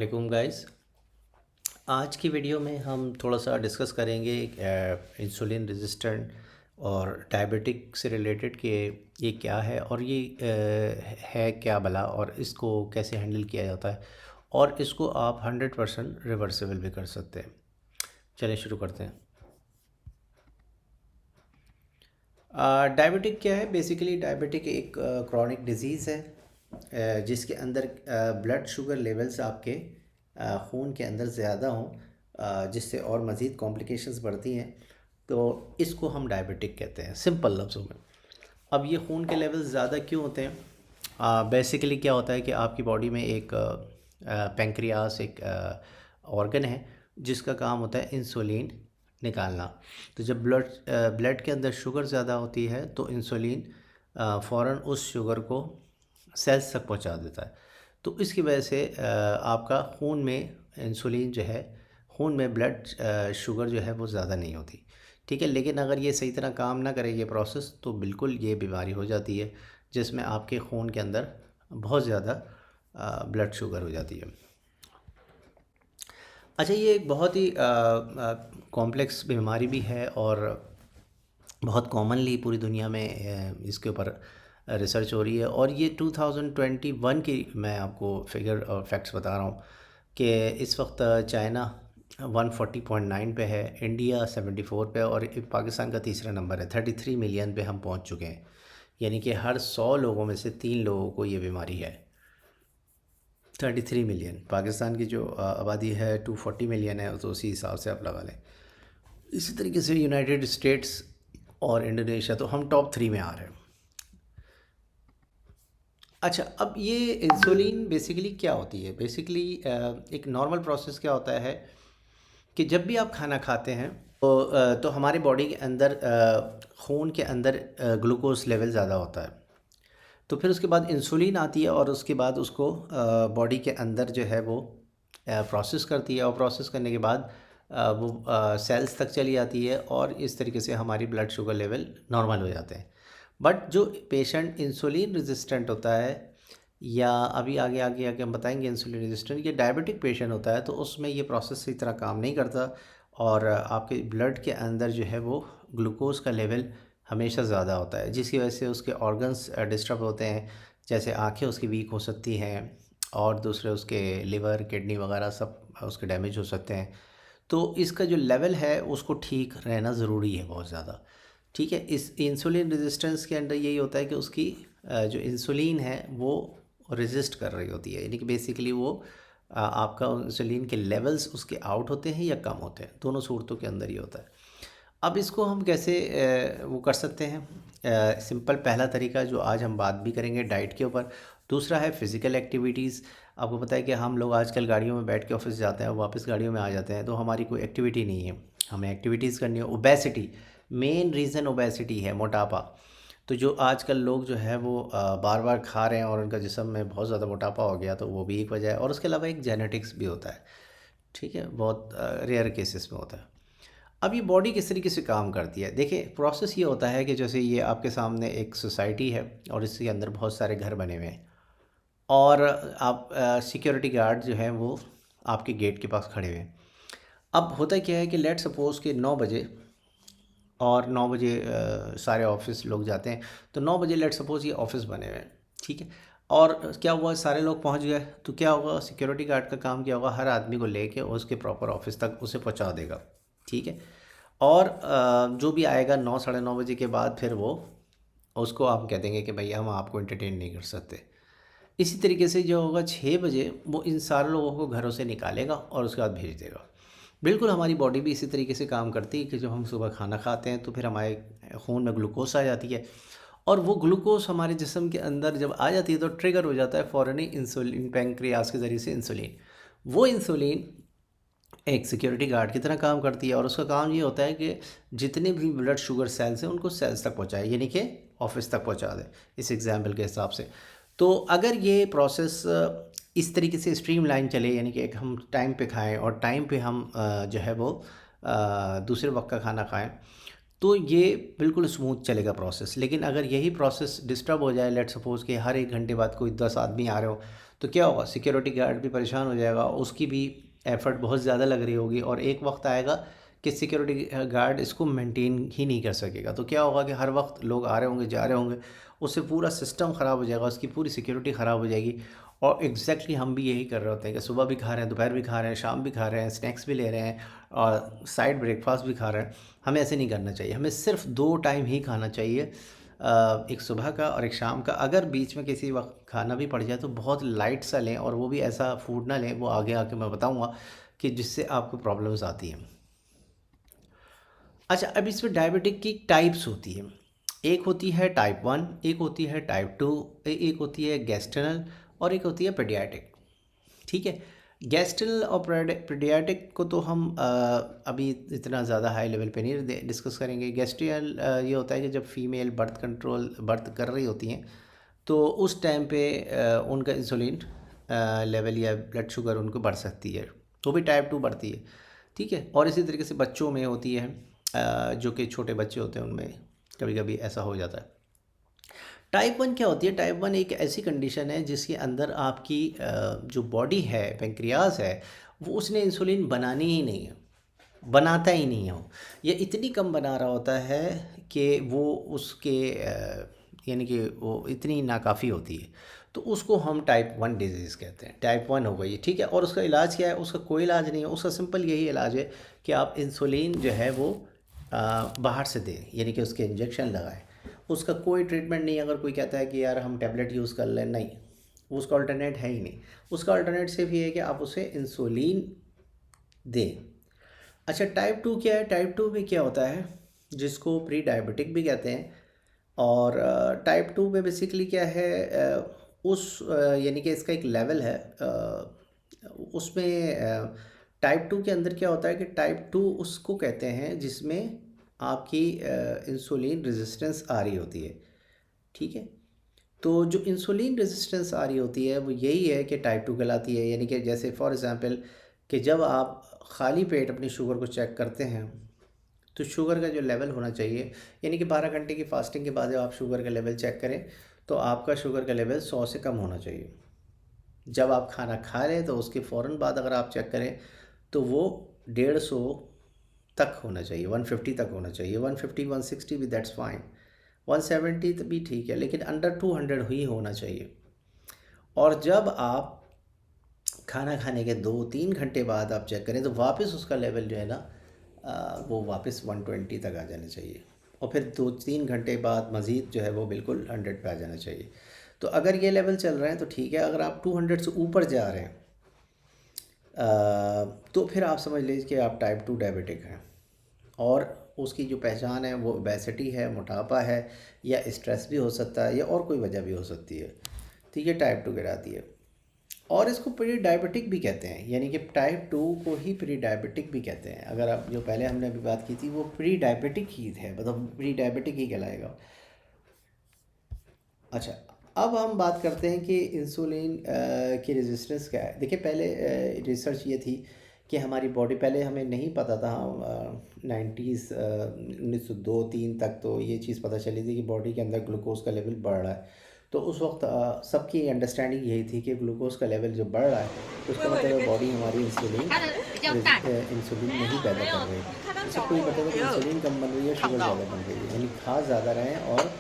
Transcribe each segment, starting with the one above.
वालेकुम गाइस। आज की वीडियो में हम थोड़ा सा डिस्कस करेंगे इंसुलिन रेजिस्टेंट और डायबिटिक से रिलेटेड कि ये क्या है और ये है क्या भला और इसको कैसे हैंडल किया जाता है और इसको आप 100% रिवर्सिबल भी कर सकते हैं। चलिए शुरू करते हैं। डायबिटिक क्या है? बेसिकली डायबिटिक एक क्रॉनिक डिजीज़ है जिसके अंदर ब्लड शुगर लेवल्स आपके खून के अंदर ज़्यादा हों, जिससे और मज़ीद कॉम्प्लिकेशंस बढ़ती हैं। तो इसको हम डायबिटिक कहते हैं सिंपल लफ्ज़ों में। अब ये खून के लेवल्स ज़्यादा क्यों होते हैं? बेसिकली क्या होता है कि आपकी बॉडी में एक पेंक्रियास एक ऑर्गन है जिसका काम होता है इंसुलिन निकालना। तो जब ब्लड के अंदर शुगर ज़्यादा होती है तो इंसुलिन फ़ौरन उस शुगर को सेल्स तक पहुंचा देता है। तो इसकी वजह से आपका खून में इंसुलिन जो है, खून में ब्लड शुगर जो है वो ज़्यादा नहीं होती। ठीक है, लेकिन अगर ये सही तरह काम ना करे ये प्रोसेस तो बिल्कुल ये बीमारी हो जाती है जिसमें आपके खून के अंदर बहुत ज़्यादा ब्लड शुगर हो जाती है। अच्छा, ये एक बहुत ही कॉम्प्लेक्स बीमारी भी है और बहुत कॉमनली पूरी दुनिया में इसके ऊपर रिसर्च हो रही है। और ये 2021 की मैं आपको फिगर और फैक्ट्स बता रहा हूँ कि इस वक्त चाइना 140.9 पे है, इंडिया 74 पे और पाकिस्तान का तीसरा नंबर है। 33 मिलियन पे हम पहुँच चुके हैं, यानी कि हर 100 लोगों में से 3 लोगों को ये बीमारी है। 33 मिलियन, पाकिस्तान की जो आबादी है 240 मिलियन है, तो उसी हिसाब से आप लगा लें। इसी तरीके से यूनाइटेड स्टेट्स और इंडोनेशिया, तो हम टॉप 3 में आ रहे हैं। अच्छा, अब ये इंसुलिन बेसिकली क्या होती है? बेसिकली एक नॉर्मल प्रोसेस क्या होता है कि जब भी आप खाना खाते हैं तो हमारे बॉडी के अंदर खून के अंदर ग्लूकोज लेवल ज़्यादा होता है। तो फिर उसके बाद इंसुलिन आती है और उसके बाद उसको बॉडी के अंदर जो है वो प्रोसेस करती है और प्रोसेस करने के बाद वो सेल्स तक चली जाती है और इस तरीके से हमारी ब्लड शुगर लेवल नॉर्मल हो जाते हैं। बट जो पेशेंट इंसुलिन रेजिस्टेंट होता है, या अभी आगे आगे आगे हम बताएंगे इंसुलिन रेजिस्टेंट, ये डायबिटिक पेशेंट होता है, तो उसमें ये प्रोसेस सही तरह काम नहीं करता और आपके ब्लड के अंदर जो है वो ग्लूकोज का लेवल हमेशा ज़्यादा होता है, जिसकी वजह से उसके ऑर्गन्स डिस्टर्ब होते हैं। जैसे आंखें उसकी वीक हो सकती हैं और दूसरे उसके लिवर किडनी वगैरह सब उसके डैमेज हो सकते हैं। तो इसका जो लेवल है उसको ठीक रहना ज़रूरी है बहुत ज़्यादा। ठीक है, इस इंसुलिन रेजिस्टेंस के अंदर यही होता है कि उसकी जो इंसुलिन है वो रेजिस्ट कर रही होती है, यानी कि बेसिकली वो आपका इंसुलिन के लेवल्स उसके आउट होते हैं या कम होते हैं, दोनों सूरतों के अंदर ही होता है। अब इसको हम कैसे वो कर सकते हैं? सिंपल पहला तरीका जो आज हम बात भी करेंगे डाइट के ऊपर। दूसरा है फ़िज़िकल एक्टिविटीज़। आपको पता है कि हम लोग आजकल गाड़ियों में बैठ के ऑफिस जाते हैं और वापस गाड़ियों में आ जाते हैं, तो हमारी कोई एक्टिविटी नहीं है। हमें एक्टिविटीज़ करनी है। ओबेसिटी, मेन रीज़न ओबेसिटी है, मोटापा। तो जो आजकल लोग जो है वो बार बार खा रहे हैं और उनका जिस्म में बहुत ज़्यादा मोटापा हो गया, तो वो भी एक वजह है। और उसके अलावा एक जेनेटिक्स भी होता है। ठीक है, बहुत रेयर केसेस में होता है। अब ये बॉडी किस तरीके से काम करती है? देखिए, प्रोसेस ये होता है कि जैसे ये आपके सामने एक सोसाइटी है और इसके अंदर बहुत सारे घर बने हुए हैं और आप सिक्योरिटी गार्ड जो हैं वो आपके गेट के पास खड़े हुए हैं। अब होता क्या है कि लेट सपोज़ कि 9 बजे, और 9 बजे सारे ऑफिस लोग जाते हैं, तो 9 बजे लेट सपोज़ ये ऑफिस बने हुए हैं। ठीक है, और क्या हुआ, सारे लोग पहुंच गए, तो क्या होगा, सिक्योरिटी गार्ड का काम क्या होगा, हर आदमी को लेके उसके प्रॉपर ऑफिस तक उसे पहुंचा देगा। ठीक है, और जो भी आएगा 9 साढ़े 9 बजे के बाद फिर वो उसको आप कह देंगे कि भैया हम आपको एंटरटेन नहीं कर सकते। इसी तरीके से जो होगा 6 बजे वो इन सारे लोगों को घरों से निकालेगा और उसके बाद भेज देगा। बिल्कुल हमारी बॉडी भी इसी तरीके से काम करती है कि जब हम सुबह खाना खाते हैं तो फिर हमारे खून में ग्लूकोज आ जाती है और वो ग्लूकोज हमारे जिस्म के अंदर जब आ जाती है तो ट्रिगर हो जाता है फ़ौरन ही इंसुलिन, पैंक्रियास के ज़रिए से इंसुलिन। वो इंसुलिन एक सिक्योरिटी गार्ड की तरह काम करती है और उसका काम ये होता है कि जितने भी ब्लड शुगर सेल्स हैं उनको सेल्स तक पहुंचाए, यानी कि ऑफिस तक पहुंचा दे, इस एग्जाम्पल के हिसाब से। तो अगर ये प्रोसेस इस तरीके से स्ट्रीमलाइन चले, यानी कि एक हम टाइम पे खाएं और टाइम पे हम जो है वो दूसरे वक्त का खाना खाएं, तो ये बिल्कुल स्मूथ चलेगा प्रोसेस। लेकिन अगर यही प्रोसेस डिस्टर्ब हो जाए, लेट सपोज़ कि हर 1 घंटे बाद कोई 10 आदमी आ रहे हो, तो क्या होगा, सिक्योरिटी गार्ड भी परेशान हो जाएगा, उसकी भी एफ़र्ट बहुत ज़्यादा लग रही होगी और एक वक्त आएगा कि सिक्योरिटी गार्ड इसको मेंटेन ही नहीं कर सकेगा। तो क्या होगा कि हर वक्त लोग आ रहे होंगे, जा रहे होंगे, उससे पूरा सिस्टम ख़राब हो जाएगा, उसकी पूरी सिक्योरिटी ख़राब हो जाएगी। और एग्जैक्टली हम भी यही कर रहे होते हैं कि सुबह भी खा रहे हैं, दोपहर भी खा रहे हैं, शाम भी खा रहे हैं, स्नैक्स भी ले रहे हैं और साइड ब्रेकफास्ट भी खा रहे हैं। हमें ऐसे नहीं करना चाहिए, हमें सिर्फ 2 टाइम ही खाना चाहिए, एक सुबह का और एक शाम का। अगर बीच में किसी वक्त खाना भी पड़ जाए तो बहुत लाइट सा लें, और वो भी ऐसा फूड ना लें, वो आगे आके मैं बताऊंगा कि जिससे आपको प्रॉब्लम्स आती हैं। अच्छा, अब इसमें डायबिटिक की टाइप्स होती है। एक होती है टाइप 1, एक होती है टाइप 2, एक होती है गैस्ट्रनल और एक होती है पीडियाट्रिक। ठीक है। गैस्ट्रल और पीडियाट्रिक को तो हम अभी इतना ज़्यादा हाई लेवल पे नहीं डिस्कस करेंगे। गैस्ट्रियल ये होता है कि जब फीमेल बर्थ कर रही होती हैं तो उस टाइम पे उनका इंसुलिन लेवल या ब्लड शुगर उनको बढ़ सकती है, तो भी टाइप 2 बढ़ती है। ठीक है। और इसी तरीके से बच्चों में होती है, जो कि छोटे बच्चे होते हैं उनमें कभी कभी ऐसा हो जाता है। टाइप 1 क्या होती है? टाइप 1 एक ऐसी कंडीशन है जिसके अंदर आपकी जो बॉडी है, पेंक्रियाज है, वो उसने इंसुलिन बनानी ही नहीं है, बनाता ही नहीं है वो। ये इतनी कम बना रहा होता है कि वो उसके यानी कि वो इतनी नाकाफ़ी होती है, तो उसको हम टाइप 1 डिजीज़ कहते हैं। टाइप 1 हो गई, ठीक है। और उसका इलाज क्या है? उसका कोई इलाज नहीं है, उसका सिंपल यही इलाज है कि आप इंसुलिन जो है वो बाहर से दें, यानी कि उसके इंजेक्शन लगाएं। उसका कोई ट्रीटमेंट नहीं है। अगर कोई कहता है कि यार हम टैबलेट यूज़ कर लें, नहीं, उसका अल्टरनेट है ही नहीं। उसका अल्टरनेट सिर्फ ये है कि आप उसे इंसुलिन दें। अच्छा, टाइप 2 क्या है? टाइप 2 में क्या होता है, जिसको प्री डायबिटिक भी कहते हैं। और टाइप 2 में बेसिकली क्या है, यानी कि इसका एक लेवल है, उसमें टाइप 2 के अंदर क्या होता है कि टाइप 2 उसको कहते हैं जिसमें आपकी इंसुलिन रेजिस्टेंस आ रही होती है। ठीक है। तो जो इंसुलिन रेजिस्टेंस आ रही होती है वो यही है कि टाइप 2 कहलाती है। यानी कि जैसे फॉर एग्ज़ाम्पल कि जब आप खाली पेट अपनी शुगर को चेक करते हैं तो शुगर का जो लेवल होना चाहिए, यानी कि 12 घंटे की फास्टिंग के बाद जब आप शुगर का लेवल चेक करें तो आपका शुगर का लेवल 100 से कम होना चाहिए। जब आप खाना खा लें तो उसके फ़ौरन बाद अगर आप चेक करें तो वो 150 तक होना चाहिए, 150 तक होना चाहिए। 150 160 भी दैट्स फाइन, 170 तो भी ठीक है, लेकिन अंडर 200 ही होना चाहिए। और जब आप खाना खाने के 2-3 घंटे बाद आप चेक करें तो वापस उसका लेवल जो है ना, वो वापस 120 तक आ जाना चाहिए। और फिर 2-3 घंटे बाद मज़ीद जो है वो बिल्कुल 100 पे आ जाना चाहिए। तो अगर ये लेवल चल रहे हैं तो ठीक है। अगर आप 200 से ऊपर जा रहे हैं तो फिर आप समझ लीजिए कि आप टाइप 2 डायबिटिक हैं। और उसकी जो पहचान है वो ओबेसिटी है, मोटापा है, या स्ट्रेस भी हो सकता है, या और कोई वजह भी हो सकती है। ठीक है, टाइप 2 कहलाती है। और इसको प्री डायबिटिक भी कहते हैं, यानी कि टाइप 2 को ही प्री डायबिटिक भी कहते हैं। अगर आप जो पहले हमने अभी बात की थी वो प्री डायबिटिक ही है, मतलब प्री डायबिटिक ही कहलाएगा। अच्छा, अब हम बात करते हैं कि इंसुलिन की रेजिस्टेंस क्या है। देखिए, पहले रिसर्च ये थी कि हमारी बॉडी, पहले हमें नहीं पता था, 90s 1902-3 तक तो ये चीज़ पता चली थी कि बॉडी के अंदर ग्लूकोज का लेवल बढ़ रहा है। तो उस वक्त सबकी अंडरस्टैंडिंग यही थी कि ग्लूकोज का लेवल जो बढ़ रहा है तो उसका मतलब बॉडी हमारी इंसुलिन नहीं पैदा कर रही। तो सबको ये पता था कि इंसुलिन कम बन रही है, शुगर ज़्यादा बन रही है, यानी खा ज़्यादा रहे हैं और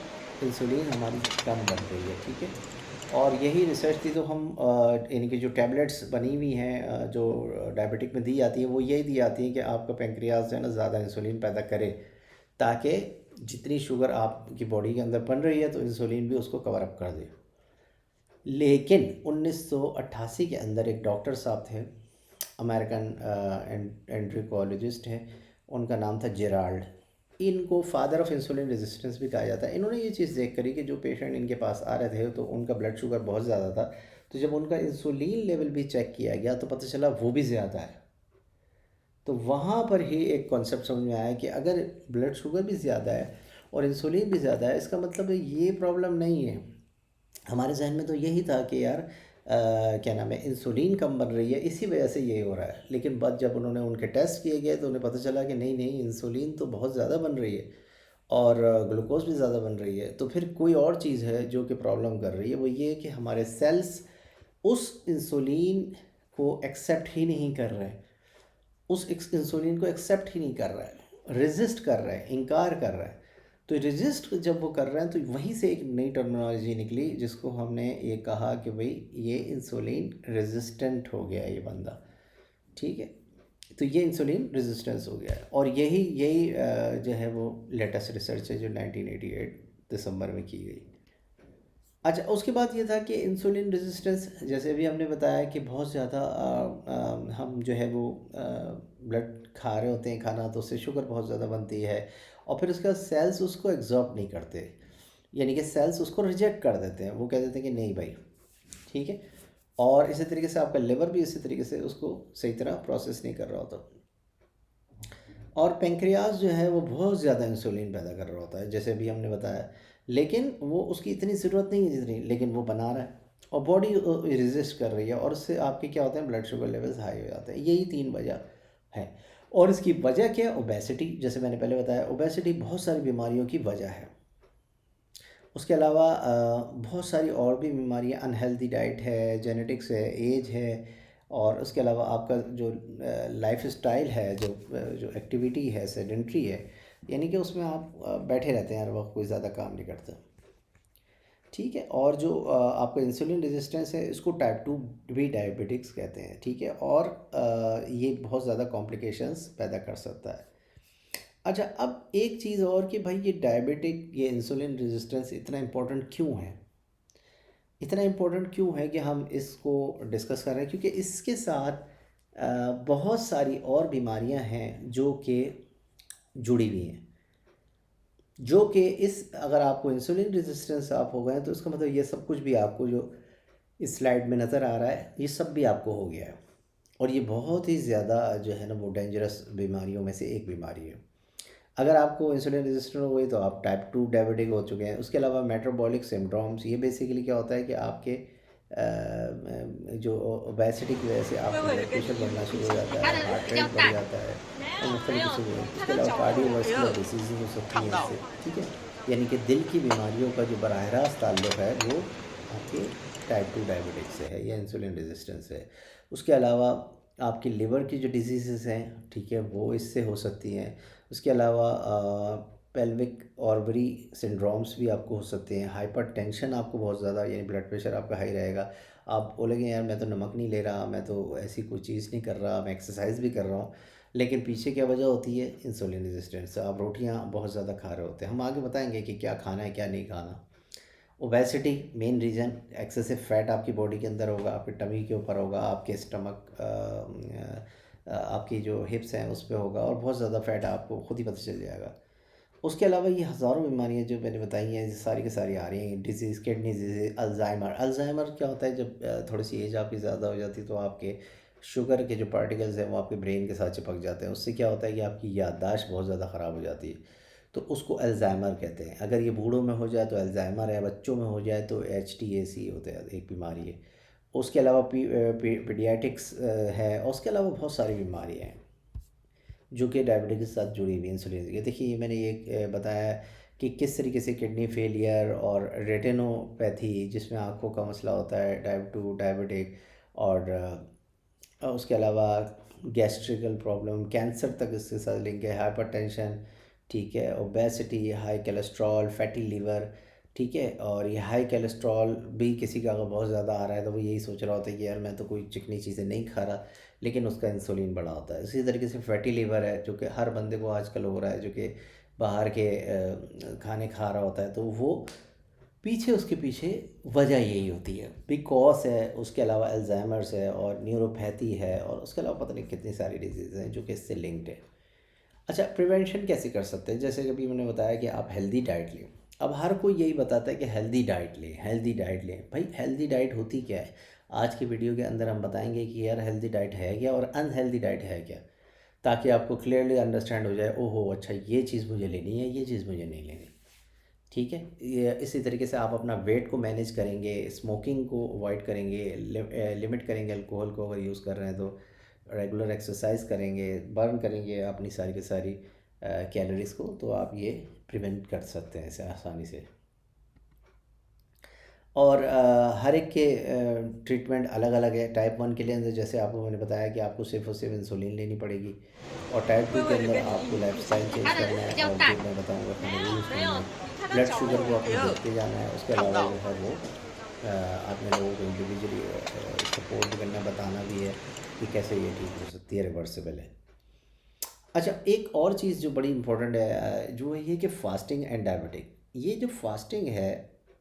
इंसुलिन हमारी कम बन रही है। ठीक है। और यही रिसर्च थी। तो हम यानी कि जो टैबलेट्स बनी हुई हैं जो डायबिटिक में दी जाती हैं वो यही दी जाती हैं कि आपका पेंक्रियाज जो है ना ज़्यादा इंसुलिन पैदा करे, ताकि जितनी शुगर आपकी बॉडी के अंदर बन रही है तो इंसुलिन भी उसको कवर अप कर दे। लेकिन 1988 के अंदर एक डॉक्टर साहब थे, अमेरिकन एंड्रिकोलॉजिस्ट हैं, उनका नाम था जेराल्ड। इनको फादर ऑफ इंसुलिन रेजिस्टेंस भी कहा जाता है। इन्होंने ये चीज़ देख करी कि जो पेशेंट इनके पास आ रहे थे तो उनका ब्लड शुगर बहुत ज़्यादा था, तो जब उनका इंसुलिन लेवल भी चेक किया गया तो पता चला वो भी ज़्यादा है। तो वहाँ पर ही एक कॉन्सेप्ट समझ में आया कि अगर ब्लड शुगर भी ज़्यादा है और इंसुलिन भी ज़्यादा है, इसका मतलब है ये प्रॉब्लम नहीं है। हमारे जहन में तो यही था कि यार क्या नाम है, इंसुलिन कम बन रही है इसी वजह से ये हो रहा है। लेकिन बाद जब उन्होंने उनके टेस्ट किए गए तो उन्हें पता चला कि नहीं नहीं, इंसुलिन तो बहुत ज़्यादा बन रही है। और ग्लूकोज भी ज़्यादा बन रही है, तो फिर कोई और चीज़ है जो कि प्रॉब्लम कर रही है। वो ये है कि हमारे सेल्स उस इंसुलिन को एक्सेप्ट ही नहीं कर रहे हैं, उस इंसुलिन को एक्सेप्ट ही नहीं कर रहा है, रेजिस्ट कर रहा है, इनकार कर रहा है। तो रेजिस्ट जब वो कर रहे हैं तो वहीं से एक नई टर्मिनोलॉजी निकली जिसको हमने ये कहा कि भाई ये इंसुलिन रेजिस्टेंट हो गया ये बंदा, ठीक है। तो ये इंसुलिन रेजिस्टेंस हो गया है, और यही यही जो है वो लेटेस्ट रिसर्च है जो 1988 दिसंबर में की गई। अच्छा, उसके बाद ये था कि इंसुलिन रेजिस्टेंस, जैसे अभी हमने बताया कि बहुत ज़्यादा हम जो है वो ब्लड खा रहे होते हैं खाना, तो उससे शुगर बहुत ज़्यादा बनती है, और फिर उसका सेल्स उसको एब्जॉर्ब नहीं करते, यानी कि सेल्स उसको रिजेक्ट कर देते हैं। वो कह देते हैं कि नहीं भाई, ठीक है। और इसी तरीके से आपका लिवर भी इसी तरीके से उसको सही तरह प्रोसेस नहीं कर रहा होता, और पेंक्रियाज जो है वो बहुत ज़्यादा इंसुलिन पैदा कर रहा होता है, जैसे अभी हमने बताया। लेकिन वो उसकी इतनी ज़रूरत नहीं है जितनी, लेकिन वो बना रहा है और बॉडी रेजिस्ट कर रही है, और उससे आपके क्या होते हैं, ब्लड शुगर लेवल्स हाई हो जाते हैं। यही तीन वजह है। और इसकी वजह क्या है? ओबेसिटी, जैसे मैंने पहले बताया, ओबेसिटी बहुत सारी बीमारियों की वजह है। उसके अलावा बहुत सारी और भी बीमारियाँ, अनहेल्दी डाइट है, जेनेटिक्स है, एज है, और उसके अलावा आपका जो लाइफ स्टाइल है, जो एक्टिविटी है, सेडेंट्री है, यानी कि उसमें आप बैठे रहते हैं हर वक्त, कोई ज़्यादा काम नहीं करते, ठीक है। और जो आपका इंसुलिन रेजिस्टेंस है, इसको टाइप 2 भी डायबिटिक्स कहते हैं, ठीक है। और ये बहुत ज़्यादा कॉम्प्लिकेशंस पैदा कर सकता है। अच्छा, अब एक चीज़ और कि भाई ये डायबिटिक, ये इंसुलिन रेजिस्टेंस इतना इम्पोर्टेंट क्यों है? इतना इम्पोर्टेंट क्यों है कि हम इसको डिस्कस कर रहे हैं? क्योंकि इसके साथ बहुत सारी और बीमारियां हैं जो कि जुड़ी हुई हैं, जो कि इस, अगर आपको इंसुलिन रेजिस्टेंस आप हो गए हैं तो इसका मतलब ये सब कुछ भी आपको जो इस स्लाइड में नज़र आ रहा है, ये सब भी आपको हो गया है। और ये बहुत ही ज़्यादा जो है ना वो डेंजरस बीमारियों में से एक बीमारी है। अगर आपको इंसुलिन रेजिस्टेंट हो गई तो आप टाइप 2 डायबिटिक हो चुके हैं। उसके अलावा मेटाबॉलिक सिंड्रोम्स, ये बेसिकली क्या होता है कि आपके जो ओबेसिटी की वजह से आपका ब्लड प्रेशर बढ़ना शुरू हो जाता है, हार्ट रेट बढ़ जाता है, और मुख्तलिफ किस्म के, उसके अलावा कार्डियोवास्कुलर डिसीज़ हो सकती हैं इससे, ठीक है। यानी कि दिल की बीमारियों का जो बराह रास्त ताल्लुक़ है वो आपके टाइप 2 डायबिटिक से है या इंसुलिन रेजिस्टेंस से है। उसके अलावा आपकी लिवर की जो डिजीज़ हैं, ठीक है, वो इससे हो सकती हैं। उसके अलावा पेल्विक ऑर्बरी सिंड्रोम्स भी आपको हो सकते हैं। हाइपरटेंशन आपको बहुत ज़्यादा, यानी ब्लड प्रेशर आपका हाई रहेगा। आप बोलेंगे यार मैं तो नमक नहीं ले रहा, मैं तो ऐसी कोई चीज़ नहीं कर रहा, मैं एक्सरसाइज भी कर रहा हूँ, लेकिन पीछे क्या वजह होती है? Insulin resistance. आप रोटियाँ बहुत ज़्यादा खा रहे होते हैं। हम आगे बताएंगे कि क्या खाना है क्या नहीं खाना। Obesity main reason, excessive fat आपकी बॉडी के अंदर होगा, आपके टमी के ऊपर होगा, आपके स्टमक, आपकी जो हिप्स हैं उस पे होगा, और बहुत ज़्यादा फैट आपको खुद ही पता चल जाएगा। उसके अलावा ये हज़ारों बीमारियां जो मैंने बताई हैं, ये सारी की सारी आ रही हैं। Disease, kidney disease, Alzheimer. Alzheimer क्या होता है? जब थोड़ी सी एज आपकी ज़्यादा हो जाती है तो आपके शुगर के जो पार्टिकल्स हैं वो आपके ब्रेन के साथ चिपक जाते हैं। उससे क्या होता है कि आपकी याददाश्त बहुत ज़्यादा ख़राब हो जाती है, तो उसको अल्जाइमर कहते हैं। अगर ये बूढ़ों में हो जाए तो अल्जाइमर है, बच्चों में हो जाए तो HTAC होता है, एक बीमारी है। उसके अलावा पीडियाट्रिक्स है, और उसके अलावा बहुत सारी बीमारियाँ हैं जो कि डायबिटीज़ के साथ जुड़ी हुई, इंसुलिन। ये देखिए, ये मैंने ये बताया कि किस तरीके से किडनी फेलियर और रेटिनोपैथी, जिसमें आँखों का मसला होता है, टाइप 2 डायबिटिक, और उसके अलावा गैस्ट्रिकल प्रॉब्लम, कैंसर तक इसके साथ लिंक है, हाइपरटेंशन, ठीक है, obesity, high cholesterol, fatty liver, ठीक है। और ये हाई कोलेस्ट्रॉल भी किसी का अगर बहुत ज़्यादा आ रहा है तो वो यही सोच रहा होता है कि यार मैं तो कोई चिकनी चीज़ें नहीं खा रहा, लेकिन उसका इंसुलिन बढ़ा होता है। इसी तरीके से फैटी लीवर है जो कि हर बंदे को आजकल हो रहा है, जो कि बाहर के खाने खा रहा होता है, तो वो पीछे, उसके पीछे वजह यही होती है, बिकॉज है। उसके अलावा अल्जाइमर्स है, और न्यूरोपैथी है, और उसके अलावा पता नहीं कितनी सारी डिजीज़ हैं जो कि इससे लिंक्ड है। अच्छा, प्रिवेंशन कैसे कर सकते हैं? जैसे कि अभी मैंने बताया कि आप हेल्दी डाइट लें। अब हर कोई यही बताता है कि हेल्दी डाइट लें, हेल्दी डाइट लें। भाई हेल्दी डाइट होती क्या है? आज की वीडियो के अंदर हम बताएंगे कि यार हेल्दी डाइट है क्या और अनहेल्दी डाइट है क्या, ताकि आपको क्लियरली अंडरस्टैंड हो जाए, ओहो अच्छा ये चीज़ मुझे लेनी है, ये चीज़ मुझे नहीं लेनी, ठीक है। ये इसी तरीके से आप अपना वेट को मैनेज करेंगे, स्मोकिंग को अवॉइड करेंगे, लिमिट करेंगे अल्कोहल को अगर यूज़ कर रहे हैं तो, रेगुलर एक्सरसाइज करेंगे, बर्न करेंगे अपनी सारी की सारी कैलोरीज़ को, तो आप ये प्रिवेंट कर सकते हैं इसे आसानी से। और हर एक के ट्रीटमेंट अलग अलग है। टाइप 1 के लिए अंदर जैसे आपको मैंने बताया कि आपको सिर्फ और सिर्फ इंसुलिन लेनी पड़ेगी, और टाइप 2 के अंदर आपको लाइफस्टाइल चेंज करना है, और जो मैं बताऊंगा खाने वो यूज़ करना है। ब्लड शुगर को आपको देखते जाना है। उसके अलावा जो है वो आपने लोगों को इंडिविजुअली सपोर्ट भी करना, बताना भी है कि कैसे ये ठीक हो सकती है, रिवर्सिबल है। अच्छा, एक और चीज़ जो बड़ी इंपॉर्टेंट है जो है ये कि फास्टिंग एंड डायबिटिक। ये जो फास्टिंग है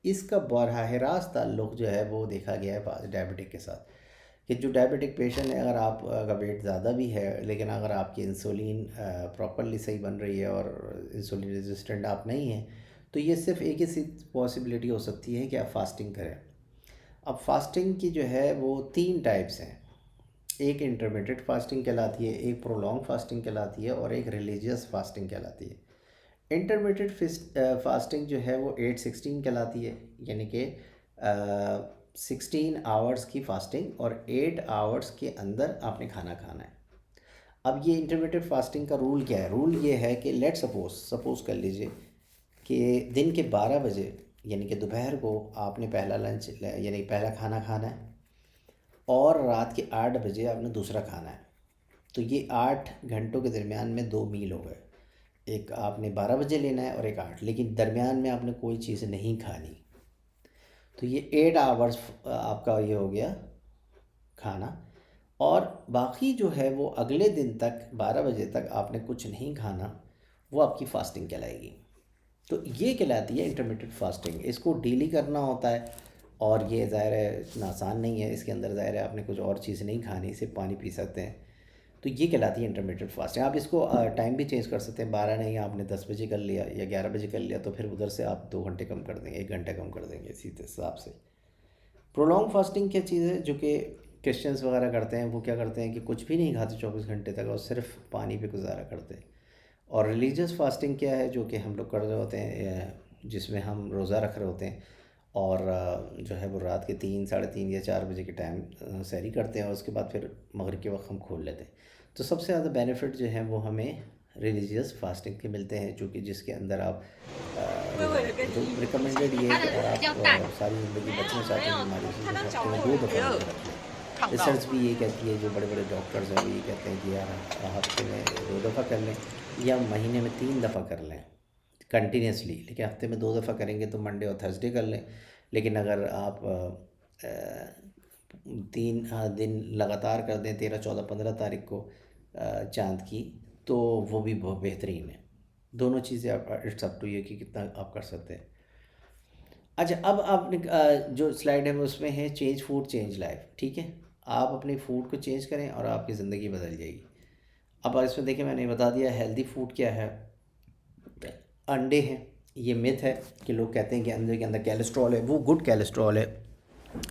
इसका बराह रास्त ताल्लुक़ जो है वो देखा गया है डायबिटिक के साथ, कि जो डायबिटिक पेशेंट है, अगर आपका वेट ज़्यादा भी है लेकिन अगर आपकी इंसुलिन प्रॉपरली सही बन रही है और इंसुलिन रेजिस्टेंट आप नहीं हैं, तो ये सिर्फ एक ही सी पॉसिबिलिटी हो सकती है कि आप फास्टिंग करें। अब फास्टिंग की जो है वो 3 टाइप्स हैं। एक इंटरमिटेड फास्टिंग कहलाती है, एक प्रोलॉन्ग फास्टिंग कहलाती है, और एक रिलीजियस फास्टिंग कहलाती है। इंटरमिटेड फास्टिंग जो है वो 8-16 कहलाती है, यानी कि 16 आवर्स की फास्टिंग और 8 आवर्स के अंदर आपने खाना खाना है। अब ये इंटरमिटेड फास्टिंग का रूल क्या है? रूल ये है कि लेट सपोज़ कर लीजिए कि दिन के 12 बजे यानी कि दोपहर को आपने पहला लंच यानी पहला खाना खाना है, और रात के 8 बजे आपने दूसरा खाना है। तो ये 8 घंटों के दरमियान में 2 मील हो गए। एक आपने 12 बजे लेना है और एक 8, लेकिन दरमियान में आपने कोई चीज़ नहीं खानी। तो ये 8 आवर्स आपका ये हो गया खाना, और बाकी जो है वो अगले दिन तक 12 बजे तक आपने कुछ नहीं खाना, वो आपकी फ़ास्टिंग कहलाएगी। तो ये कहलाती है इंटरमिटेड फास्टिंग। इसको डेली करना होता है, और ये ज़ाहिर है इतना आसान नहीं है। इसके अंदर ज़ाहिर है आपने कुछ और चीज़ नहीं खानी, सिर्फ पानी पी सकते हैं। तो ये कहलाती है इंटरमिटेड फास्टिंग। आप इसको टाइम भी चेंज कर सकते हैं। 12 नहीं, आपने 10 बजे कर लिया या 11 बजे कर लिया, तो फिर उधर से आप 2 घंटे कम कर देंगे, 1 घंटा कम कर देंगे इसी हिसाब से। प्रोलॉन्ग फास्टिंग क्या चीज़ है? जो कि क्रिश्चियंस वगैरह करते हैं, वो क्या करते हैं कि कुछ भी नहीं खाते 24 घंटे तक, और सिर्फ पानी पे गुजारा करते हैं। और रिलीजियस फास्टिंग क्या है? जो कि हम लोग कर रहे होते हैं, जिसमें हम रोज़ा रख रहे होते हैं, और जो है वो रात के 3, साढ़े 3 या 4 बजे के टाइम सहरी करते हैं, और उसके बाद फिर मगरिब के वक्त हम खोल लेते हैं। तो सबसे ज़्यादा बेनिफिट जो है वो हमें रिलीजियस फास्टिंग के मिलते हैं, जो कि जिसके अंदर आप रोज़ा रखते हैं। तो रिकमेंडेड ये है कि अगर आप सारी ज़िंदगी बचना चाहते हैं बीमारी से, तो हफ्ते में 2 दफ़ा रोज़ा रखें। रिसर्च भी ये कहती है, जो बड़े बड़े डॉक्टर्स हैं वो ये कहते हैं कि यार हफ्ते में 2 दफ़ा कर लें, या महीने में 3 दफ़ा कर लें कंटिन्यूसली। लेकिन हफ्ते में 2 दफ़ा करेंगे तो मंडे और थर्सडे कर लें। लेकिन अगर आप 3 दिन लगातार कर दें, 13, 14, 15 तारीख को चाँद की, तो वो भी बहुत बेहतरीन है। दोनों चीज़ें आप इट्स अप टू यू कि कितना आप कर सकते हैं। अच्छा, अब आपने जो स्लाइड है उसमें है चेंज फूड चेंज लाइफ। ठीक है, आप अपने फूड को चेंज करें और आपकी ज़िंदगी बदल जाएगी। अब इसमें देखिए मैंने बता दिया हेल्दी फूड क्या है। अंडे हैं, ये मिथ है कि लोग कहते हैं कि अंडे के अंदर कोलेस्ट्रॉल है। वो गुड कोलेस्ट्रॉल है,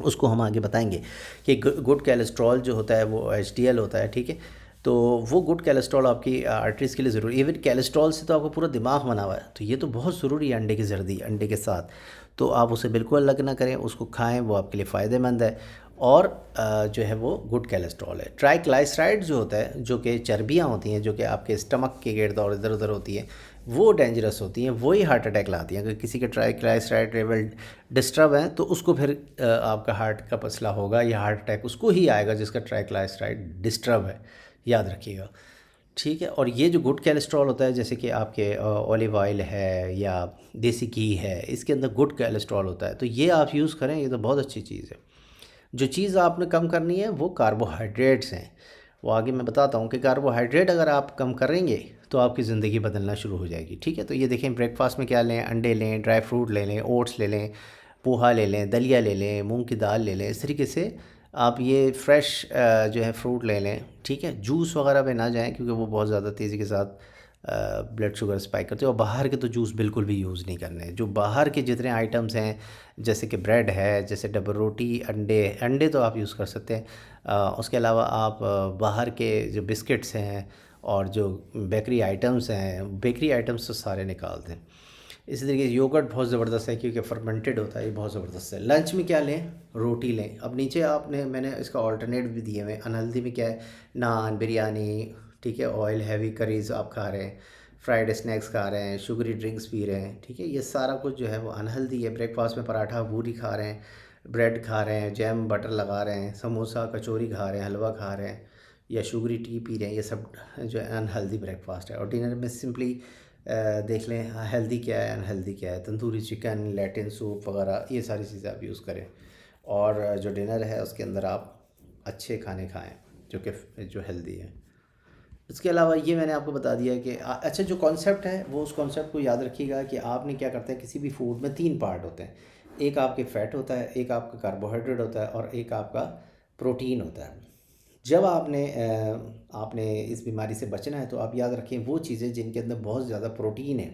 उसको हम आगे बताएंगे कि गुड कोलेस्ट्रॉल जो होता है वो HDL होता है। ठीक है, तो वो गुड कोलेस्ट्रॉल आपकी आर्टरीज़ के लिए ज़रूरी। इवन कोलेस्ट्रॉल से तो आपका पूरा दिमाग बना हुआ है, तो ये तो बहुत ज़रूरी है अंडे की जर्दी अंडे के साथ। तो आप उसे बिल्कुल अलग ना करें, उसको खाएं, वो आपके लिए फ़ायदेमंद है। और जो है वो गुड कोलेस्ट्रॉल है। ट्राइग्लिसराइड जो होता है, जो कि चर्बियाँ होती हैं, जो कि आपके स्टमक के गिर्द और इधर उधर होती हैं, वो डेंजरस होती हैं, वही हार्ट अटैक लाती हैं। अगर किसी के ट्राइग्लिसराइड लेवल डिस्टर्ब हैं तो उसको फिर आपका हार्ट का मसला होगा, या हार्ट अटैक उसको ही आएगा जिसका ट्राइग्लिसराइड डिस्टर्ब है, याद रखिएगा। ठीक है, और ये जो गुड कोलेस्ट्रॉल होता है, जैसे कि आपके ऑलिव ऑयल है या देसी घी है, इसके अंदर गुड कोलेस्ट्रॉल होता है, तो ये आप यूज़ करें, ये तो बहुत अच्छी चीज़ है। जो चीज़ आपने कम करनी है वो कार्बोहाइड्रेट्स हैं। वो आगे मैं बताता हूँ कि कार्बोहाइड्रेट अगर आप कम करेंगे तो आपकी ज़िंदगी बदलना शुरू हो जाएगी। ठीक है, तो ये देखें ब्रेकफास्ट में क्या लें? अंडे लें, ड्राई फ्रूट ले लें, ओट्स ले लें, पोहा ले लें, दलिया ले लें, मूंग की दाल ले लें। इस तरीके से आप ये फ्रेश जो है फ्रूट ले लें। ठीक है, जूस वगैरह पे ना जाएं, क्योंकि वो बहुत ज़्यादा तेज़ी के साथ ब्लड शुगर स्पाइक करते हैं। और बाहर के तो जूस बिल्कुल भी यूज़ नहीं करने। जो बाहर के जितने आइटम्स हैं, जैसे कि ब्रेड है, जैसे डबल रोटी, अंडे तो आप यूज़ कर सकते हैं। उसके अलावा आप बाहर के जो बिस्किट्स हैं और जो बेकरी आइटम्स हैं, बेकरी आइटम्स तो सारे निकाल दें। इसी तरीके से योगर्ट बहुत ज़बरदस्त है, क्योंकि फर्मेंटेड होता है, ये बहुत ज़बरदस्त है। लंच में क्या लें? रोटी लें। अब नीचे मैंने इसका ऑल्टरनेट भी दिए हुए। अनहेल्दी में क्या है? नान, बिरयानी, ठीक है, ऑयल हैवी करीज़ आप खा रहे हैं, फ्राइड स्नैक्स खा रहे हैं, शुगरी ड्रिंक्स पी रहे हैं, ठीक है, ये सारा कुछ जो है वो अनहेल्दी है। ब्रेकफास्ट में पराठा पूरी खा रहे हैं, ब्रेड खा रहे हैं, जैम बटर लगा रहे हैं, समोसा कचौरी खा रहे हैं, हलवा खा रहे हैं, या शुगरी टी पी रहे हैं, ये सब जो है अनहेल्दी ब्रेकफास्ट है। और डिनर में सिंपली देख लें हेल्दी क्या है अनहेल्दी क्या है, तंदूरी चिकन, लैटिन सूप वगैरह, ये सारी चीज़ें आप यूज़ करें। और जो डिनर है उसके अंदर आप अच्छे खाने खाएं जो कि जो हेल्दी है। इसके अलावा ये मैंने आपको बता दिया कि अच्छा जो कॉन्सेप्ट है वो उस कॉन्सेप्ट को याद रखिएगा कि आपने क्या करते हैं, किसी भी फूड में तीन पार्ट होते हैं। एक आपके फैट होता है, एक आपका कार्बोहाइड्रेट होता है, और एक आपका प्रोटीन होता है। जब आपने इस बीमारी से बचना है तो आप याद रखें वो चीज़ें जिनके अंदर बहुत ज़्यादा प्रोटीन है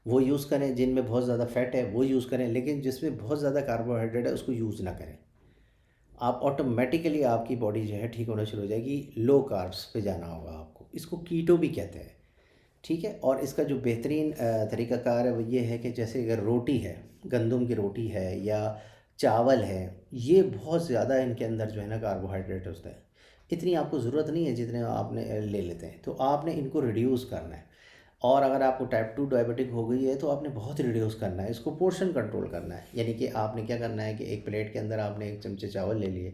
वो यूज़ करें, जिनमें बहुत ज़्यादा फैट है वो यूज़ करें, लेकिन जिसमें बहुत ज़्यादा कार्बोहाइड्रेट है उसको यूज़ ना करें। आप ऑटोमेटिकली आपकी बॉडी जो है ठीक होना शुरू हो जाएगी। लो कार्ब्स पे जाना होगा आपको, इसको कीटो भी कहते हैं, ठीक है। और इसका जो बेहतरीन तरीक़ाकार है वो ये है कि जैसे अगर रोटी है, गंदम की रोटी है या चावल है, ये बहुत ज़्यादा इनके अंदर जो है ना कार्बोहाइड्रेट होता है। इतनी आपको ज़रूरत नहीं है जितने आपने ले लेते हैं, तो आपने इनको रिड्यूस करना है। और अगर आपको टाइप 2 डायबिटिक हो गई है तो आपने बहुत रिड्यूस करना है, इसको पोर्शन कंट्रोल करना है। यानी कि आपने क्या करना है कि एक प्लेट के अंदर आपने 1 चमचे चावल ले लिए,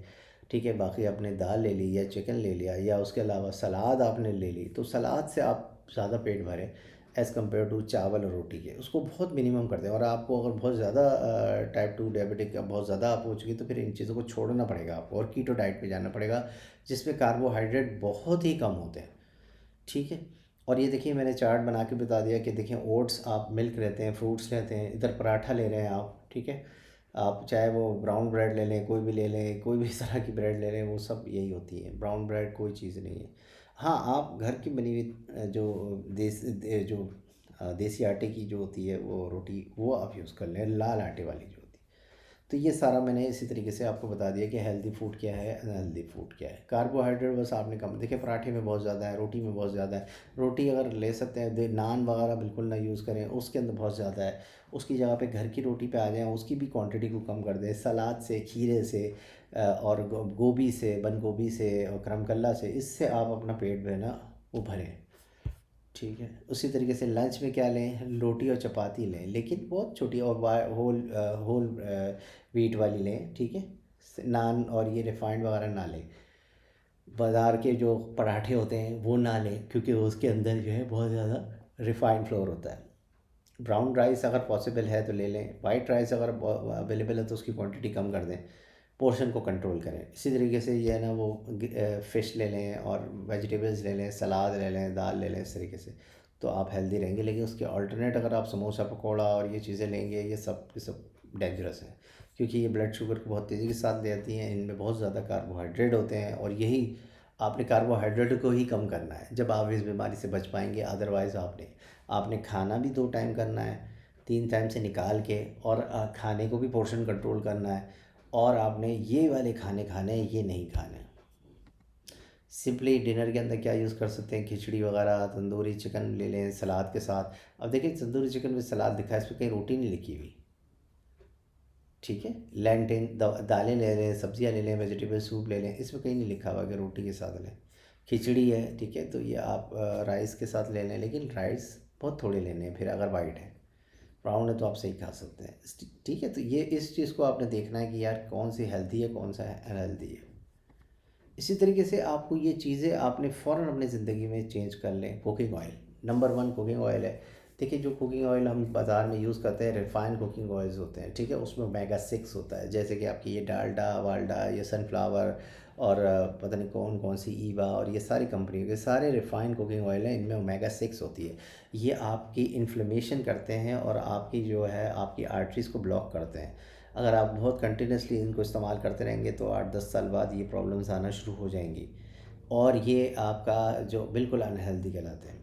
ठीक है, बाकी आपने दाल ले ली या चिकन ले लिया, या उसके अलावा सलाद आपने ले ली, तो सलाद से आप ज़्यादा पेट भरें एज़ कम्पेयर टू चावल और रोटी के, उसको बहुत मिनिमम कर दें। और आपको अगर बहुत ज़्यादा टाइप 2 डायबिटिक बहुत ज़्यादा आप हो चुकी तो फिर इन चीज़ों को छोड़ना पड़ेगा आपको और कीटो डाइट पे जाना पड़ेगा, जिसमें कार्बोहाइड्रेट बहुत ही कम होते हैं, ठीक है। और ये देखिए मैंने चार्ट बना के बता दिया कि देखिए ओट्स, आप मिल्क लेते हैं, फ्रूट्स लेते हैं, इधर पराठा ले रहे हैं आप, ठीक है। आप चाहे वो ब्राउन ब्रेड ले लें, कोई भी ले लें, कोई भी इस तरह की ब्रेड ले लें, वो सब यही होती है। ब्राउन ब्रेड कोई चीज़ नहीं है। हाँ, आप घर की बनी हुई जो देसी आटे की जो होती है वो रोटी, वो आप यूज़ कर लें, लाल आटे वाली जो होती है। तो ये सारा मैंने इसी तरीके से आपको बता दिया कि हेल्दी फूड क्या है, अनहेल्दी फूड क्या है। कार्बोहाइड्रेट बस आपने कम, देखिए पराठे में बहुत ज़्यादा है, रोटी में बहुत ज़्यादा है। रोटी अगर ले सकते हैं, नान वगैरह बिल्कुल ना यूज़ करें, उसके अंदर बहुत ज़्यादा है। उसकी जगह पे घर की रोटी पे आ जाएँ, उसकी भी क्वांटिटी को कम कर दें। सलाद से, खीरे से और गोभी से, बंद गोभी से और करमकल्ला से, इससे आप अपना पेट जो है ना वो भरें, ठीक है। उसी तरीके से लंच में क्या लें, रोटी और चपाती लें, लेकिन बहुत छोटी, और होल व्हीट वाली लें, ठीक है। नान और ये रिफाइंड वगैरह ना लें। बाज़ार के जो पराठे होते हैं वो ना लें, क्योंकि उसके अंदर जो है बहुत ज़्यादा रिफाइंड फ्लोर होता है। ब्राउन राइस अगर पॉसिबल है तो ले लें, वाइट राइस अगर अवेलेबल है तो उसकी क्वांटिटी कम कर दें, पोर्शन को कंट्रोल करें। इसी तरीके से ये है ना वो फ़िश ले लें और वेजिटेबल्स ले लें, सलाद ले लें, दाल ले लें, इस तरीके से तो आप हेल्दी रहेंगे। लेकिन उसके अल्टरनेट अगर आप समोसा पकौड़ा और ये चीज़ें लेंगे, ये सब डेंजरस है, क्योंकि ये ब्लड शुगर को बहुत तेज़ी के साथ दे जाती हैं, इनमें बहुत ज़्यादा कार्बोहाइड्रेट होते हैं, और यही आपने कार्बोहाइड्रेट को ही कम करना है जब आप इस बीमारी से बच पाएंगे। अदरवाइज़ आपने खाना भी 2 टाइम करना है, 3 टाइम से निकाल के, और खाने को भी पोर्शन कंट्रोल करना है, और आपने ये वाले खाने खाने हैं, ये नहीं खाने। सिंपली डिनर के अंदर क्या यूज़ कर सकते हैं, खिचड़ी वगैरह, तंदूरी चिकन ले लें सलाद के साथ। अब देखिए तंदूरी चिकन में सलाद लिखा है, इस पर कहीं रोटी नहीं लिखी हुई, ठीक है। लैंटेन दालें ले लें, सब्जियां ले लें, वेजिटेबल सूप ले लें, इसमें कहीं नहीं लिखा हुआ कि रोटी के साथ लें। खिचड़ी है, ठीक है, तो ये आप राइस के साथ ले लें, लेकिन राइस बहुत थोड़े लेने हैं फिर, अगर वाइट है। ब्राउन है तो आप सही खा सकते हैं, ठीक है। तो ये इस चीज़ को आपने देखना है कि यार कौन सी हेल्दी है, कौन सा अनहेल्दी है। इसी तरीके से आपको ये चीज़ें आपने फ़ौरन अपनी ज़िंदगी में चेंज कर लें। Cooking oil, number 1 cooking oil है। देखिए जो कुकिंग ऑयल हम बाज़ार में यूज़ करते हैं, रिफाइंड कुकिंग ऑयल्स होते हैं, ठीक है, उसमें ओमेगा 6 होता है। जैसे कि आपकी ये डालडा वालडा, ये सनफ्लावर, और पता नहीं कौन कौन सी ईवा, और ये सारी कंपनियों के सारे रिफाइंड कुकिंग ऑयल हैं, इनमें ओमेगा 6 होती है। ये आपकी इन्फ्लेमेशन करते हैं और आपकी जो है आपकी आर्टरीज़ को ब्लॉक करते हैं। अगर आप बहुत कंटिन्यूसली इनको इस्तेमाल करते रहेंगे तो 8-10 साल बाद ये प्रॉब्लम्स आना शुरू हो जाएंगी, और ये आपका जो बिल्कुल अनहेल्दी कहलाते हैं,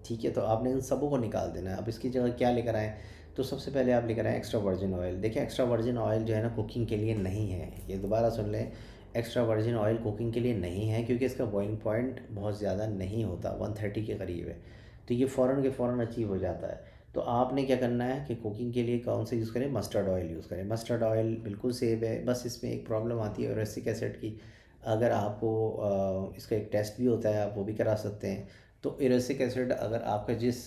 ठीक है। तो आपने इन सबों को निकाल देना है। अब इसकी जगह क्या लेकर आएँ, तो सबसे पहले आप लेकर आएँ एक्स्ट्रा वर्जिन ऑयल। देखिए एक्स्ट्रा वर्जिन ऑयल जो है ना कुकिंग के लिए नहीं है, ये दोबारा सुन लें। एक्स्ट्रा वर्जिन ऑयल कुकिंग के लिए नहीं है, क्योंकि इसका बॉइलिंग पॉइंट बहुत ज़्यादा नहीं होता, 130 के करीब है, तो ये फ़ौरन के फ़ौरन अचीव हो जाता है। तो आपने क्या करना है कि कुकिंग के लिए कौन सा यूज़ करें, मस्टर्ड ऑयल यूज़ करें। मस्टर्ड ऑयल बिल्कुल सेफ है, बस इसमें एक प्रॉब्लम आती है यूरिक एसिड की। अगर आपको इसका एक टेस्ट भी होता है, आप वो भी करा सकते हैं। तो एरोसिक एसिड अगर आपका जिस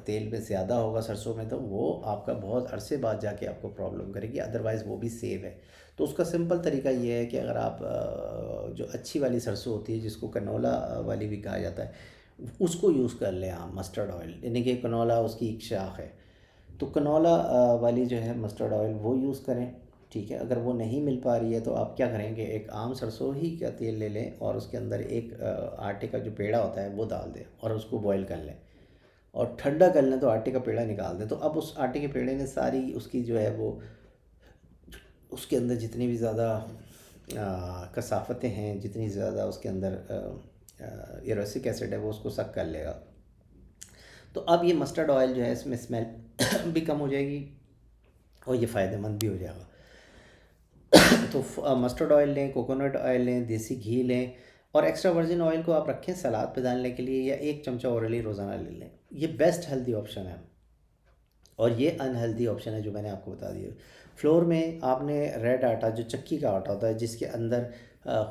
तेल में ज़्यादा होगा सरसों में, तो वो आपका बहुत अरसे बाद जाके आपको प्रॉब्लम करेगी, अदरवाइज़ वो भी सेव है। तो उसका सिंपल तरीका ये है कि अगर आप जो अच्छी वाली सरसों होती है, जिसको कनोला वाली भी कहा जाता है, उसको यूज़ कर लें आप, मस्टर्ड ऑयल, यानी कि कनोला उसकी एक शाख है। तो कनोला वाली जो है मस्टर्ड ऑयल वो यूज़ करें। ठीक है, अगर वो नहीं मिल पा रही है तो आप क्या करेंगे, एक आम सरसों ही का तेल ले लें और उसके अंदर एक आटे का जो पेड़ा होता है वो डाल दें और उसको बॉईल कर लें और ठंडा कर लें, तो आटे का पेड़ा निकाल दें। तो अब उस आटे के पेड़े ने सारी उसकी जो है वो, उसके अंदर जितनी भी ज़्यादा कसाफ़तें हैं, जितनी ज़्यादा उसके अंदर एरोसिक एसिड है, वो उसको सक कर लेगा। तो अब ये मस्टर्ड ऑयल जो है, इसमें स्मेल भी कम हो जाएगी और ये फ़ायदेमंद भी हो जाएगा। तो मस्टर्ड ऑयल लें, कोकोनट ऑयल लें, देसी घी लें, और एक्स्ट्रा वर्जिन ऑयल को आप रखें सलाद पे डालने के लिए, या एक चमचा ओरली रोज़ाना ले लें। ये बेस्ट हेल्दी ऑप्शन है। और ये अनहेल्दी ऑप्शन है जो मैंने आपको बता दिया। फ्लोर में आपने रेड आटा, जो चक्की का आटा होता है जिसके अंदर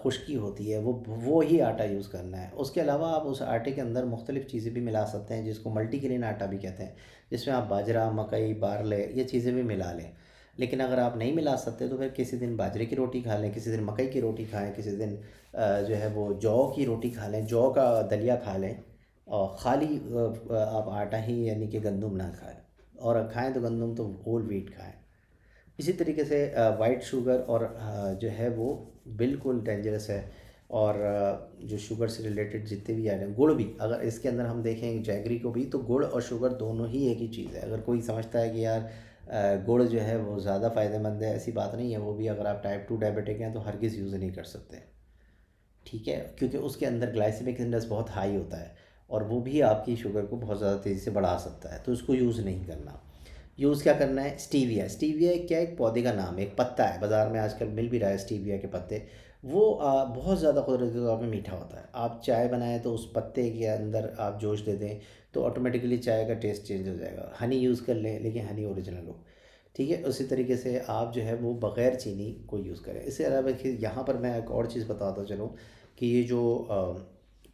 खुश्की होती है, वो ही आटा यूज़ करना है। उसके अलावा आप उस आटे के अंदर मुख्तलिफ़ चीज़ें भी मिला सकते हैं, जिसको मल्टीग्रेन आटा भी कहते हैं, जिसमें आप बाजरा, मकई, बारले, ये चीज़ें भी मिला लें। लेकिन अगर आप नहीं मिला सकते तो फिर किसी दिन बाजरे की रोटी खा लें, किसी दिन मकई की रोटी खाएं, किसी दिन जो है वो जौ की रोटी खा लें, जौ का दलिया खा लें, और ख़ाली आप आटा ही यानी कि गंदम ना खाएं, और खाएं तो गंदम तो होल व्हीट खाएं। इसी तरीके से वाइट शुगर और जो है वो बिल्कुल डेंजरस है। और जो शुगर से रिलेटेड जितने भी आ रहे हैं, गुड़ भी, अगर इसके अंदर हम देखें जैगरी को भी, तो गुड़ और शुगर दोनों ही एक ही चीज़ है। अगर कोई समझता है कि यार गुड़ जो है वो ज़्यादा फ़ायदेमंद है, ऐसी बात नहीं है। वो भी अगर आप टाइप 2 डायबिटिक हैं तो हरगिज़ यूज़ नहीं कर सकते। ठीक है, क्योंकि उसके अंदर ग्लाइसेमिक इंडेक्स बहुत हाई होता है और वो भी आपकी शुगर को बहुत ज़्यादा तेज़ी से बढ़ा सकता है, तो उसको यूज़ नहीं करना। यूज़ क्या करना है, स्टीविया। स्टीविया एक क्या, एक पौधे का नाम है, एक पत्ता है, बाज़ार में आजकल मिल भी रहा है स्टीविया के पत्ते। वो बहुत ज़्यादा कुदरती तौर पे मीठा होता है। आप चाय बनाएं तो उस पत्ते के अंदर आप जोश दे दें तो ऑटोमेटिकली चाय का टेस्ट चेंज हो जाएगा। हनी यूज़ कर लें, लेकिन हनी ओरिजिनल हो। ठीक है, उसी तरीके से आप जो है वो बग़ैर चीनी को यूज़ करें। इसके अलावा देखिए, यहाँ पर मैं एक और चीज़ बताता चलूँ कि ये जो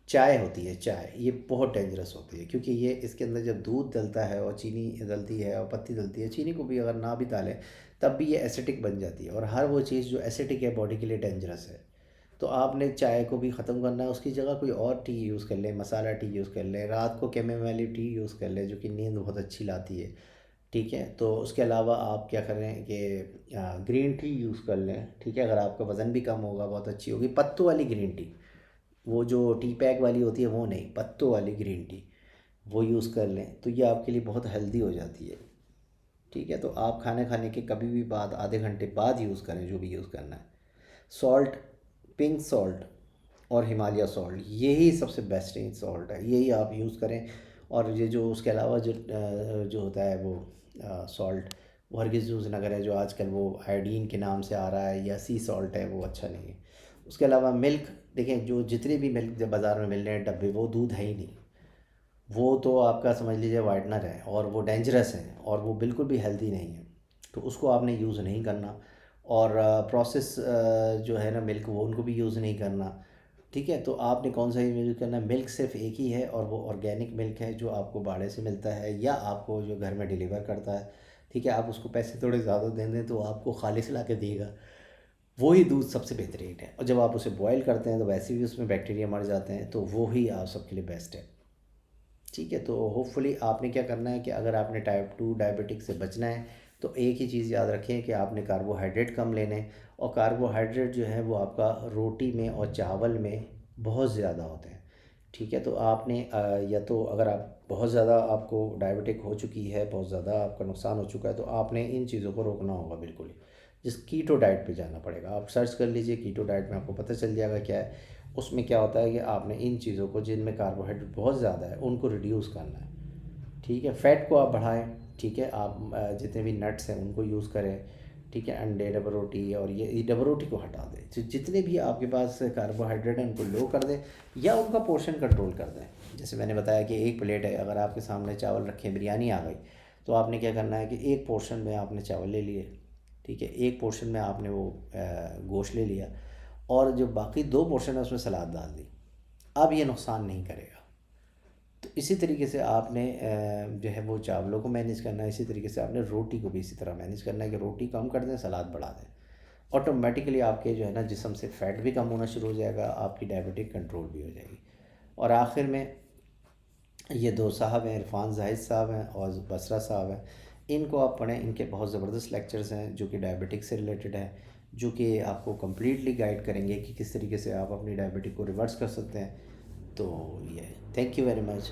चाय होती है, चाय ये बहुत डेंजरस होती है, क्योंकि ये इसके अंदर जब दूध डलता है और चीनी डलती है और पत्ती डलती है, चीनी को भी अगर ना भी डालें तब भी ये एसिडिक बन जाती है, और हर वो चीज़ जो एसिडिक है बॉडी के लिए डेंजरस है। तो आपने चाय को भी ख़त्म करना है, उसकी जगह कोई और टी यूज़ कर लें, मसाला टी यूज़ कर लें, रात को कैमोमाइल टी यूज़ कर लें जो कि नींद बहुत अच्छी लाती है। ठीक है, तो उसके अलावा आप क्या करें कि ग्रीन टी यूज़ कर लें। ठीक है, अगर आपका वज़न भी कम होगा, बहुत अच्छी होगी, पत्तों वाली ग्रीन टी, वो जो टी पैक वाली होती है वो नहीं, पत्तों वाली ग्रीन टी, वो यूज़ कर लें, तो ये आपके लिए बहुत हेल्दी हो जाती है। ठीक है, तो आप खाने खाने के कभी भी बाद, आधे घंटे बाद यूज़ करें जो भी यूज़ करना है। सॉल्ट, पिंक सॉल्ट और हिमालय सॉल्ट, यही सबसे बेस्टिंग सॉल्ट है, यही आप यूज़ करें। और ये जो उसके अलावा जो होता है वो सॉल्ट, वो हरगिज़ यूज़ ना करें, जो आजकल वो आयोडीन के नाम से आ रहा है या सी सॉल्ट है, वो अच्छा नहीं है। उसके अलावा मिल्क, देखें जो जितने भी मिल्क जब बाज़ार में मिल रहे हैं डब्बे, वो दूध है ही नहीं। वो तो आपका समझ लीजिए वाइटनर है, और वो डेंजरस है, और वो बिल्कुल भी हेल्दी नहीं है, तो उसको आपने यूज़ नहीं करना। और प्रोसेस जो है ना मिल्क, वो उनको भी यूज़ नहीं करना। ठीक है, तो आपने कौन सा यूज़ करना, मिल्क सिर्फ एक ही है, और वो ऑर्गेनिक मिल्क है जो आपको बाड़े से मिलता है या आपको जो घर में डिलीवर करता है। ठीक है, आप उसको पैसे थोड़े ज़्यादा दे दें तो आपको खालिस ला के देगा, वही दूध सबसे बेहतरीन है। और जब आप उसे बॉयल करते हैं तो वैसे भी उसमें बैक्टीरिया मर जाते हैं, तो वो ही आप सबके लिए बेस्ट है। ठीक है, तो होपफुली आपने क्या करना है कि अगर आपने टाइप 2 डायबिटिक से बचना है तो एक ही चीज़ याद रखें कि आपने कार्बोहाइड्रेट कम लेने, और कार्बोहाइड्रेट जो है वो आपका रोटी में और चावल में बहुत ज़्यादा होते हैं। ठीक है, तो आपने या तो अगर आप बहुत ज़्यादा, आपको डायबिटिक हो चुकी है, बहुत ज़्यादा आपका नुकसान हो चुका है, तो आपने इन चीज़ों को रोकना होगा बिल्कुल ही। जिस कीटो डाइट पे जाना पड़ेगा, आप सर्च कर लीजिए कीटो डाइट में, आपको पता चल जाएगा क्या है। उसमें क्या होता है कि आपने इन चीज़ों को, जिनमें कार्बोहाइड्रेट बहुत ज़्यादा है, उनको रिड्यूस करना है। ठीक है, फ़ैट को आप बढ़ाएं। ठीक है, आप जितने भी नट्स हैं उनको यूज़ करें। ठीक है, अंडे, डबल रोटी, और ये डबल रोटी को हटा दें। तो जितने भी आपके पास कार्बोहाइड्रेट हैं उनको लो कर दें, या उनका पोर्शन कंट्रोल कर दें। जैसे मैंने बताया कि एक प्लेट है, अगर आपके सामने चावल रखे, बिरयानी आ गई, तो आपने क्या करना है कि एक पोर्शन में आपने चावल ले लिए। ठीक है, एक पोर्शन में आपने वो गोश्त ले लिया, और जो बाकी दो पोर्शन है उसमें सलाद डाल दी। अब ये नुकसान नहीं करेगा। तो इसी तरीके से आपने जो है वो चावलों को मैनेज करना है, इसी तरीके से आपने रोटी को भी इसी तरह मैनेज करना है कि रोटी कम कर दें, सलाद बढ़ा दें। ऑटोमेटिकली आपके जो है ना जिस्म से फ़ैट भी कम होना शुरू हो जाएगा, आपकी डायबिटिक कंट्रोल भी हो जाएगी। और आखिर में ये दो साहब हैं, इरफान जाहिद साहब हैं और बसरा साहब हैं, इनको आप पढ़ें। इनके बहुत ज़बरदस्त लेक्चर्स हैं जो कि डायबिटिक से रिलेटेड हैं, जो कि आपको कम्प्लीटली गाइड करेंगे कि किस तरीके से आप अपनी डायबिटिक को रिवर्स कर सकते हैं। तो ये थैंक यू वेरी मच।